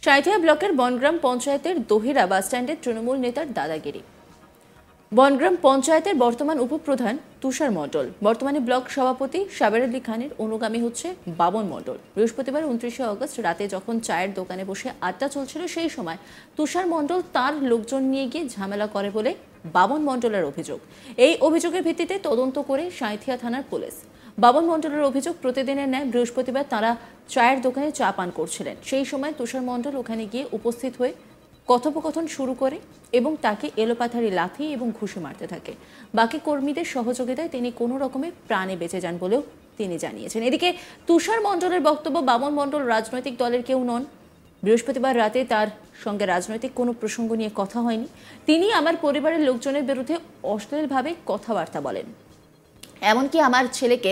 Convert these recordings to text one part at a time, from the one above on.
সাঁইথিয়া ব্লকের বনগ্রাম পঞ্চায়েতের দহিরা বাসস্ট্যান্ডে তৃণমূল নেতার দাদাগিরি। বনগ্রাম পঞ্চায়েতের বর্তমান উপপ্রধান তুষার মণ্ডল বর্তমানে ব্লক সভাপতি সাবের আলী খানের অনুগামী হচ্ছে বাবন মণ্ডল। বৃহস্পতিবার 29শে অগস্ট রাতে যখন চায়ের দোকানে বসে আড্ডা চলছিল সেই সময় তুষার মণ্ডল তার লোকজন নিয়ে গিয়ে ঝামেলা করে বলে বাবন মণ্ডলের অভিযোগ। এই অভিযোগের ভিত্তিতে তদন্ত করে সাঁইথিয়া থানার পুলিশ। বাবন মণ্ডলের অভিযোগ, প্রতিদিনের ন্যায় বৃহস্পতিবার তারা চায়ের দোকানে চা পান করছিলেন। সেই সময় তুষার মণ্ডল ওখানে গিয়ে উপস্থিত হয়ে কথোপকথন শুরু করে এবং তাকে এলোপাথারি লাথি এবং ঘুষি মারতে থাকে। বাকি কর্মীদের সহযোগিতায় তিনি কোনো রকমে প্রাণে বেঁচে যান বলেও তিনি জানিয়েছেন। এদিকে তুষার মণ্ডলের বক্তব্য, বাবন মণ্ডল রাজনৈতিক দলের কেউ নন। বৃহস্পতিবার রাতে তার সঙ্গে রাজনৈতিক কোনো প্রসঙ্গ নিয়ে কথা হয়নি। তিনি আমার পরিবারের লোকজনের বিরুদ্ধে অশ্লীলভাবে কথাবার্তা বলেন, এমনকি আমার ছেলেকে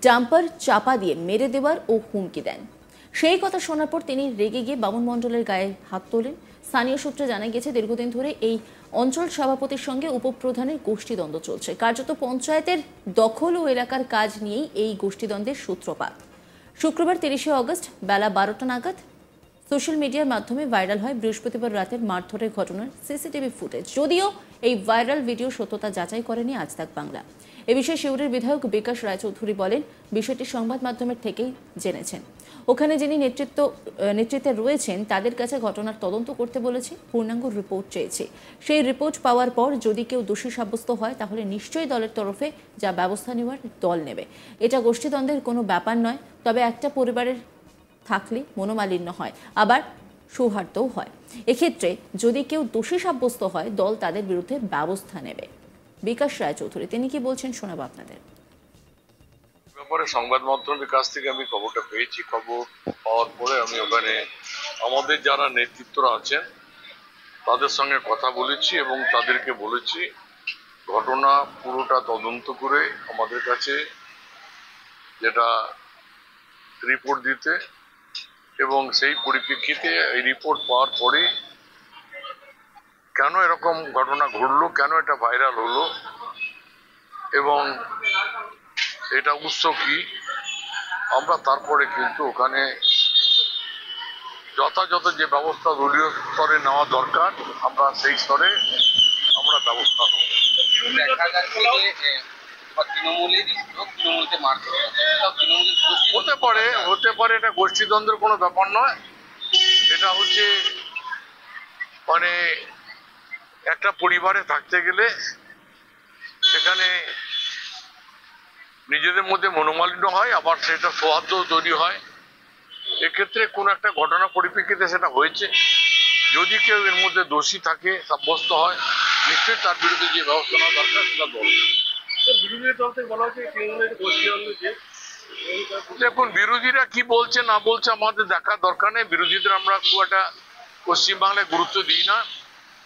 ডাম্পার চাপা দিয়ে মেরে দেওয়ার ও হুমকি দেন। সেই কথা শোনার পর তিনি রেগে গিয়ে বাবন মণ্ডলের গায়ে হাত তোলেন। স্থানীয় সূত্রে জানা গেছে, দীর্ঘদিন ধরে এই অঞ্চল সভাপতির সঙ্গে উপপ্রধানের গোষ্ঠীদ্বন্দ্ব চলছে। কার্যত পঞ্চায়েতের দখল ও এলাকার কাজ নিয়েই এই গোষ্ঠীদ্বন্দ্বের সূত্রপাত। শুক্রবার 30শে অগস্ট বেলা 12টা নাগাদ সোশ্যাল মিডিয়ার মাধ্যমে ভাইরাল হয় বৃহস্পতিবার রাতের মারধরের ঘটনার সিসিটিভি ফুটেজ। যদিও এই ভাইরাল ভিডিও সত্যতা যাচাই করেনি আজ তাক বাংলা। এ বিষয়ে শিউরের বিধায়ক বিকাশ রায়চৌধুরী বলেন, বিষয়টি সংবাদ মাধ্যমের থেকেই জেনেছেন। ওখানে যিনি নেতৃত্বে রয়েছেন তাদের কাছে ঘটনার তদন্ত করতে বলেছে, পূর্ণাঙ্গ রিপোর্ট চেয়েছে। সেই রিপোর্ট পাওয়ার পর যদি কেউ দোষী সাব্যস্ত হয় তাহলে নিশ্চয়ই দলের তরফে যা ব্যবস্থা নেওয়ার দল নেবে। এটা গোষ্ঠীদ্বন্দ্বের কোনো ব্যাপার নয়, তবে একটা পরিবারের থাকলে মনোমালিন্য হয়, আবার সৌহার্দ্যও হয়। এক্ষেত্রে যদি কেউ দোষী সাব্যস্ত হয় দল তাদের বিরুদ্ধে ব্যবস্থা নেবে। বিকাশ রায়চৌধুরী তিনি কি বলছেন শোনাবো আপনাদের। ব্যাপারে সংবাদ মাধ্যমের কাছ থেকে আমি খবরটা পেয়েছি। খবর পাওয়ার পরে আমি ওখানে আমাদের যারা নেতৃত্বরা আছেন তাদের সঙ্গে কথা বলেছি এবং তাদেরকে বলেছি ঘটনা পুরোটা তদন্ত করে আমাদের কাছে যেটা রিপোর্ট দিতে, এবং সেই পরিপ্রেক্ষিতে এই রিপোর্ট পাওয়ার পরে কেন এরকম ঘটনা ঘটলো, কেন এটা ভাইরাল হলো এবং এটা উৎস কি, আমরা তারপরে কিন্তু ওখানে যথাযথ যে ব্যবস্থা দলীয় স্তরে নেওয়া দরকার আমরা সেই স্তরে আমরা ব্যবস্থা নেব। হতে পারে এটা গোষ্ঠীদ্বন্দ্বের কোনো ব্যাপার নয়। এটা হচ্ছে মানে একটা পরিবারে থাকতে গেলে সেখানে নিজেদের মধ্যে মনোমালিন্য হয়, আবার সেটা সৌহার্দ্য তৈরি হয়। এক্ষেত্রে কোন একটা ঘটনা পরিপ্রেক্ষিতে সেটা হয়েছে। যদি কেউ এর মধ্যে দোষী থাকে, সাব্যস্ত হয়, নিশ্চয়ই তার বিরুদ্ধে যে ব্যবস্থা নেওয়া দরকার সেটা দল। দেখুন, বিরোধীরা কি বলছে না বলছে আমাদের দেখার দরকার নেই। বিরোধীদের আমরা খুব একটা পশ্চিমবাংলায় গুরুত্ব দিই না।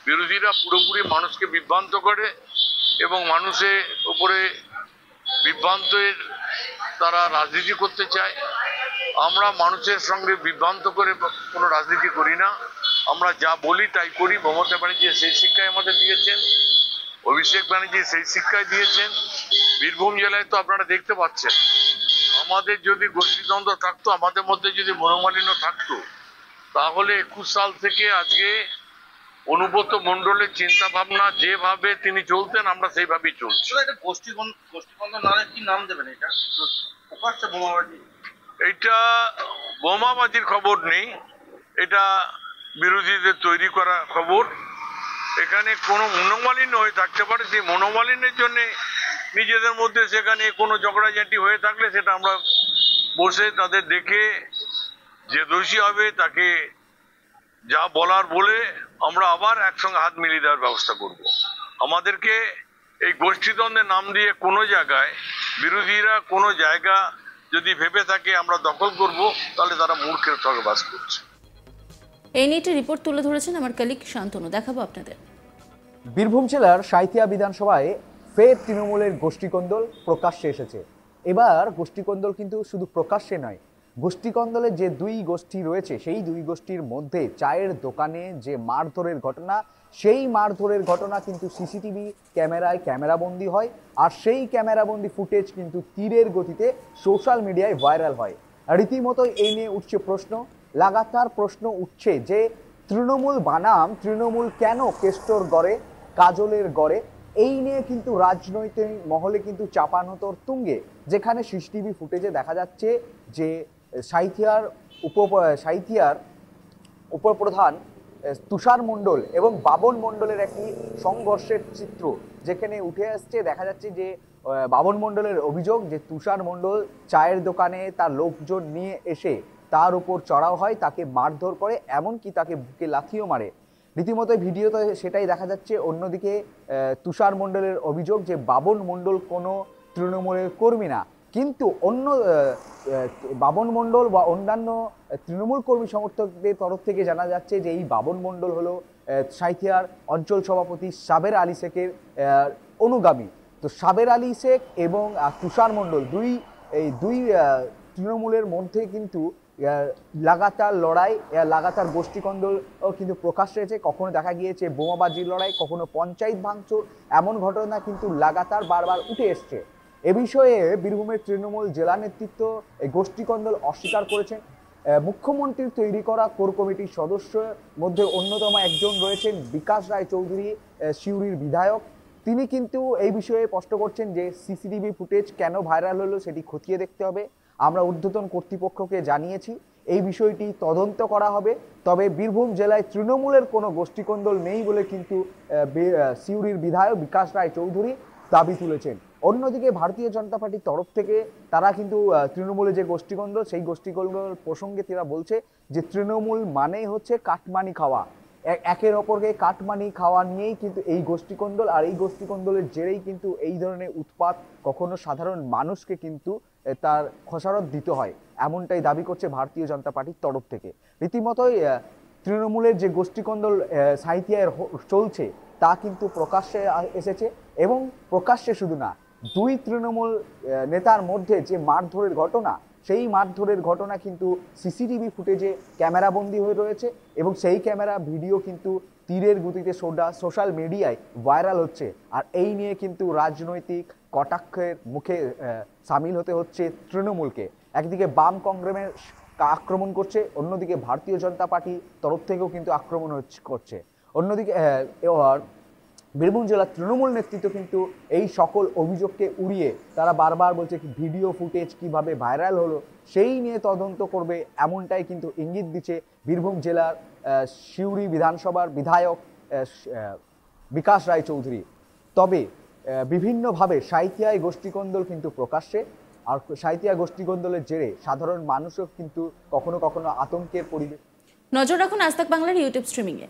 বিরোধীরা পুরোপুরি মানুষকে বিভ্রান্ত করে এবং মানুষের উপরে বিভ্রান্তের তারা রাজনীতি করতে চায়। আমরা মানুষের সঙ্গে বিভ্রান্ত করে কোনো রাজনীতি করি না। আমরা যা বলি তাই করি। মমতা ব্যানার্জি সেই শিক্ষায় আমাদের দিয়েছেন, অভিষেক ব্যানার্জি সেই শিক্ষায় দিয়েছেন। বীরভূম জেলায় তো আপনারা দেখতে পাচ্ছেন, আমাদের যদি গোষ্ঠীদ্বন্দ্ব থাকতো, আমাদের মধ্যে যদি মনোমালিন্য থাকতো, তাহলে 21 সাল থেকে আজকে অনুব্রত মণ্ডলের চিন্তা ভাবনা যেভাবে তিনি চলতেন আমরা সেইভাবেই চলছি। এটা বোমাবাজির খবর নেই, এটা বিরোধীদের তৈরি করা খবর। এখানে কোনো মনোমালিন্য হয়ে থাকতে পারে, সেই মনোমালিন্যের জন্য নিজেদের মধ্যে সেখানে কোনো ঝগড়াঝাঁটি হয়ে থাকলে সেটা আমরা বসে তাদের দেখে যে দোষী হবে তাকে যা বলার বলে আমরা আবার একসঙ্গে হাত মিলিয়ে দেওয়ার ব্যবস্থা করব। আমাদেরকে এই গোষ্ঠীদ্বন্দ্বের নাম দিয়ে কোনো জায়গায় বিরোধীরা কোনো জায়গা যদি ভেবে থাকে আমরা দখল করব, তাহলে তারা মূর্খের সঙ্গে বাস করছে। এই নিয়ে একটি রিপোর্ট তুলে ধরেছেন আমার কলিগ শান্তনু, দেখাবো আপনাদের। বীরভূম জেলার সাঁইথিয়া বিধানসভায় ফের তৃণমূলের গোষ্ঠীকন্দল প্রকাশ্যে এসেছে। এবার গোষ্ঠীকন্দল কিন্তু শুধু প্রকাশ্যে নয়, গোষ্ঠীকন্দলের যে দুই গোষ্ঠী রয়েছে সেই দুই গোষ্ঠীর মধ্যে চায়ের দোকানে যে মারধরের ঘটনা, সেই মারধরের ঘটনা কিন্তু সিসিটিভি ক্যামেরায় ক্যামেরাবন্দি হয়, আর সেই ক্যামেরাবন্দি ফুটেজ কিন্তু তীরের গতিতে সোশ্যাল মিডিয়ায় ভাইরাল হয়। রীতিমতো এই নিয়ে উঠছে প্রশ্ন, লাগাতার প্রশ্ন উঠছে যে তৃণমূল বানাম তৃণমূল কেন কেষ্টর গড়ে, কাজলের গড়ে, এই নিয়ে কিন্তু রাজনৈতিক মহলে কিন্তু চাপানোতর তুঙ্গে। যেখানে সিসিটিভি ফুটেজে দেখা যাচ্ছে যে সাঁইথিয়ার উপপ্রধান তুষার মণ্ডল এবং বাবন মণ্ডলের একটি সংঘর্ষের চিত্র যেখানে উঠে আসছে। দেখা যাচ্ছে যে বাবন মণ্ডলের অভিযোগ যে তুষার মণ্ডল চায়ের দোকানে তার লোকজন নিয়ে এসে তার উপর চড়াও হয়, তাকে মারধর করে, এমনকি তাকে বুকে লাথিও মারে। রীতিমতো ভিডিওতে সেটাই দেখা যাচ্ছে। অন্যদিকে তুষার মণ্ডলের অভিযোগ যে বাবন মণ্ডল কোনো তৃণমূলের কর্মী না, কিন্তু অন্য বাবন মণ্ডল বা অন্যান্য তৃণমূল কর্মী সমর্থকদের তরফ থেকে জানা যাচ্ছে যে এই বাবন মণ্ডল হলো সাঁইথিয়ার অঞ্চল সভাপতি সাবের আলী শেখের অনুগামী। তো সাবের আলী শেখ এবং তুষার মণ্ডল দুই তৃণমূলের মধ্যে কিন্তু লাগাতার লড়াই, লাগাতার গোষ্ঠীকন্দল কিন্তু প্রকাশ রয়েছে। কখনো দেখা গিয়েছে বোমাবাজির লড়াই, কখনো পঞ্চায়েত ভাঙচুর, এমন ঘটনা কিন্তু লাগাতার বারবার উঠে এসছে। এ বিষয়ে বীরভূমের তৃণমূল জেলা নেতৃত্ব এই গোষ্ঠীকন্দল অস্বীকার করেছেন। মুখ্যমন্ত্রীর তৈরি করা কোর কমিটির সদস্যের মধ্যে অন্যতম একজন রয়েছেন বিকাশ রায় চৌধুরী, সিউড়ির বিধায়ক। তিনি কিন্তু এই বিষয়ে স্পষ্ট করছেন যে সিসিটিভি ফুটেজ কেন ভাইরাল হলো সেটি খতিয়ে দেখতে হবে। আমরা ঊর্ধ্বতন কর্তৃপক্ষকে জানিয়েছি, এই বিষয়টি তদন্ত করা হবে। তবে বীরভূম জেলায় তৃণমূলের কোনো গোষ্ঠীকন্দল নেই বলে কিন্তু সিউড়ির বিধায়ক বিকাশ রায় চৌধুরী দাবি তুলেছেন। অন্যদিকে ভারতীয় জনতা পার্টির তরফ থেকে তারা কিন্তু তৃণমূলের যে গোষ্ঠীকন্দল সেই গোষ্ঠীকন্দল প্রসঙ্গে তারা বলছে যে তৃণমূল মানেই হচ্ছে কাটমানি খাওয়া, একের অপরকে কাটমানি খাওয়া নিয়েই কিন্তু এই গোষ্ঠীকন্দল। আর এই গোষ্ঠীকন্দলের জেরেই কিন্তু এই ধরনের উৎপাত, কখনো সাধারণ মানুষকে কিন্তু তার খসারত দিতে হয়, এমনটাই দাবি করছে ভারতীয় জনতা পার্টির তরফ থেকে। রীতিমতোই তৃণমূলের যে গোষ্ঠীকন্দল সাঁইথিয়ায় চলছে তা কিন্তু প্রকাশ্যে এসেছে, এবং প্রকাশ্যে শুধু না, দুই তৃণমূল নেতার মধ্যে যে মারধরের ঘটনা, সেই মারধরের ঘটনা কিন্তু সিসিটিভি ফুটেজে ক্যামেরাবন্দি হয়ে রয়েছে, এবং সেই ক্যামেরা ভিডিও কিন্তু তীরের গতিতে সোশ্যাল মিডিয়ায় ভাইরাল হচ্ছে। আর এই নিয়ে কিন্তু রাজনৈতিক কটাক্ষের মুখে সামিল হতে হচ্ছে তৃণমূলকে। একদিকে বাম কংগ্রেসের আক্রমণ করছে, অন্যদিকে ভারতীয় জনতা পার্টি তরফ থেকেও কিন্তু আক্রমণ করছে। অন্যদিকে বীরভূম জেলার তৃণমূল নেতৃত্ব কিন্তু এই সকল অভিযোগকে উড়িয়ে তারা বারবার বলছে ভিডিও ফুটেজ কিভাবে ভাইরাল হলো সেই নিয়ে তদন্ত করবে, এমনটাই কিন্তু ইঙ্গিত দিচ্ছে বীরভূম জেলার সিউড়ি বিধানসভার বিধায়ক বিকাশ রায় চৌধুরী। তবে বিভিন্নভাবে সাঁইথিয়ায় গোষ্ঠীকন্দল কিন্তু প্রকাশ্যে, আর সাঁইথিয়া গোষ্ঠীকন্দলের জেরে সাধারণ মানুষও কিন্তু কখনো কখনো আতঙ্কের পরিবেশ। নজর রাখুন আজ তাক বাংলার ইউটিউব স্ট্রিমিংয়ে।